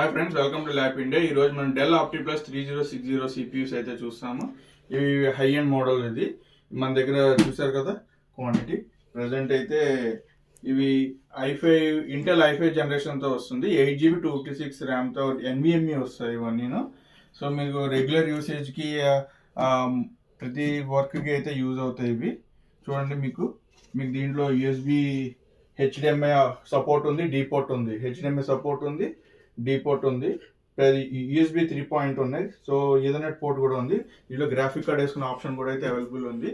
Hi friends, welcome to lap India. ఈ రోజు మనం డెల్ ఆప్టిప్లస్ 3060 సిపియూస్ అయితే చూస్తాము. ఇవి హై ఎండ్ మోడల్. ఇది మన దగ్గర చూసారు కదా క్వాంటిటీ. ప్రజెంట్ అయితే ఇవి ఇంటెల్ i5 జనరేషన్తో వస్తుంది. 8GB 256 ర్యామ్తో NVMe వస్తాయి ఇవన్నీను. సో మీకు రెగ్యులర్ యూసేజ్కి ప్రతి వర్క్కి అయితే యూజ్ అవుతాయి ఇవి. చూడండి, మీకు దీంట్లో USB HDMI సపోర్ట్ ఉంది, డీ పోర్ట్ ఉంది. HDMI సపోర్ట్ ఉంది, డీ పోర్ట్ ఉంది, USB 3 ఉన్నాయి. సో ఈథర్నెట్ పోర్ట్ కూడా ఉంది. దీంట్లో గ్రాఫిక్ కార్డ్ వేసుకునే ఆప్షన్ కూడా అయితే అవైలబుల్ ఉంది.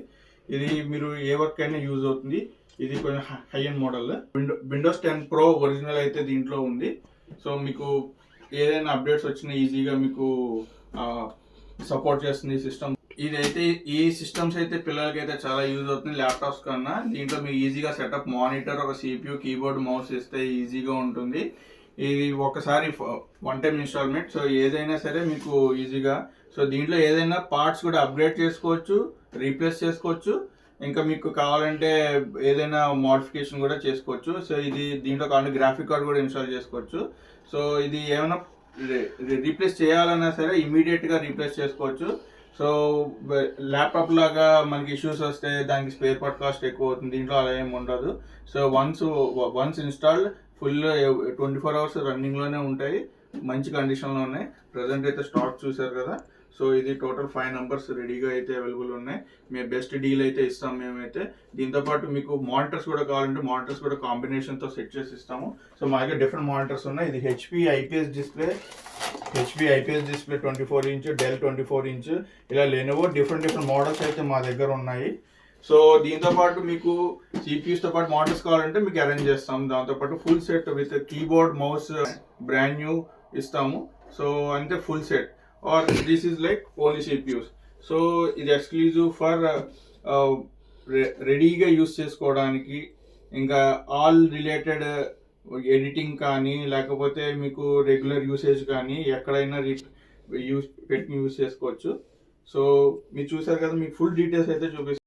ఇది మీరు ఏ వర్క్ అయినా యూజ్ అవుతుంది. ఇది కొంచెం high end model. Windows 10 Pro original అయితే దీంట్లో ఉంది. సో మీకు ఏదైనా అప్డేట్స్ వచ్చినా ఈజీగా మీకు సపోర్ట్ చేస్తుంది సిస్టమ్. ఇదైతే ఈ సిస్టమ్స్ అయితే పిల్లలకి అయితే చాలా యూజ్ అవుతుంది ల్యాప్టాప్స్ కన్నా. దీంట్లో మీరు ఈజీగా సెటప్, మానిటర్, ఒక CPU, కీబోర్డ్, మౌస్ ఇస్తే ఈజీగా ఉంటుంది. ఇది ఒకసారి వన్ టైం ఇన్స్టాల్మెంట్. సో ఏదైనా సరే మీకు ఈజీగా, సో దీంట్లో ఏదైనా పార్ట్స్ కూడా అప్గ్రేడ్ చేసుకోవచ్చు, రీప్లేస్ చేసుకోవచ్చు. ఇంకా మీకు కావాలంటే ఏదైనా మోడిఫికేషన్ కూడా చేసుకోవచ్చు. సో దీంట్లో కావాలంటే గ్రాఫిక్ కార్డ్ కూడా ఇన్స్టాల్ చేసుకోవచ్చు. సో ఇది ఏమైనా రీప్లేస్ చేయాలన్నా సరే ఇమీడియట్గా రీప్లేస్ చేసుకోవచ్చు. సో ల్యాప్టాప్ లాగా మనకి ఇష్యూస్ వస్తే దానికి స్పేర్ పార్ట్ కాస్ట్ ఎక్కువ అవుతుంది. దీంట్లో అలా ఏమి ఉండదు. So once installed full 24 hours రన్నింగ్లోనే ఉంటాయి. మంచి కండిషన్లో ఉన్నాయి. ప్రజెంట్ అయితే స్టాక్ చూసారు కదా. సో ఇది టోటల్ 5 numbers రెడీగా అయితే అవైలబుల్ ఉన్నాయి. మేము బెస్ట్ డీల్ అయితే ఇస్తాం మేమైతే. దీంతోపాటు మీకు మానిటర్స్ కూడా కావాలంటే మానిటర్స్ కూడా కాంబినేషన్తో సెట్ చేసి ఇస్తాము. సో మా దగ్గర డిఫరెంట్ మానిటర్స్ ఉన్నాయి. ఇది HP IPS display 24 inch, Dell 24 inch, ఇలా లెనోవో డిఫరెంట్ మోడల్స్ అయితే మా దగ్గర ఉన్నాయి. సో దీంతో పాటు మీకు సిపియూస్తో పాటు మోడల్స్ కావాలంటే మీకు అరేంజ్ చేస్తాము. దాంతోపాటు full set with keyboard, mouse brand new ఇస్తాము. సో అంటే full set, or this is like only CPUs. So ఇది ఎక్స్క్లూజివ్ ఫర్ రెడీగా యూస్ చేసుకోవడానికి. ఇంకా ఆల్ రిలేటెడ్ ఎడిటింగ్ కానీ, లేకపోతే మీకు రెగ్యులర్ యూసేజ్ కానీ ఎక్కడైనా యూస్ చేసుకోవచ్చు. సో మీరు చూసారు కదా, మీకు ఫుల్ డీటెయిల్స్ అయితే చూపిస్తాను.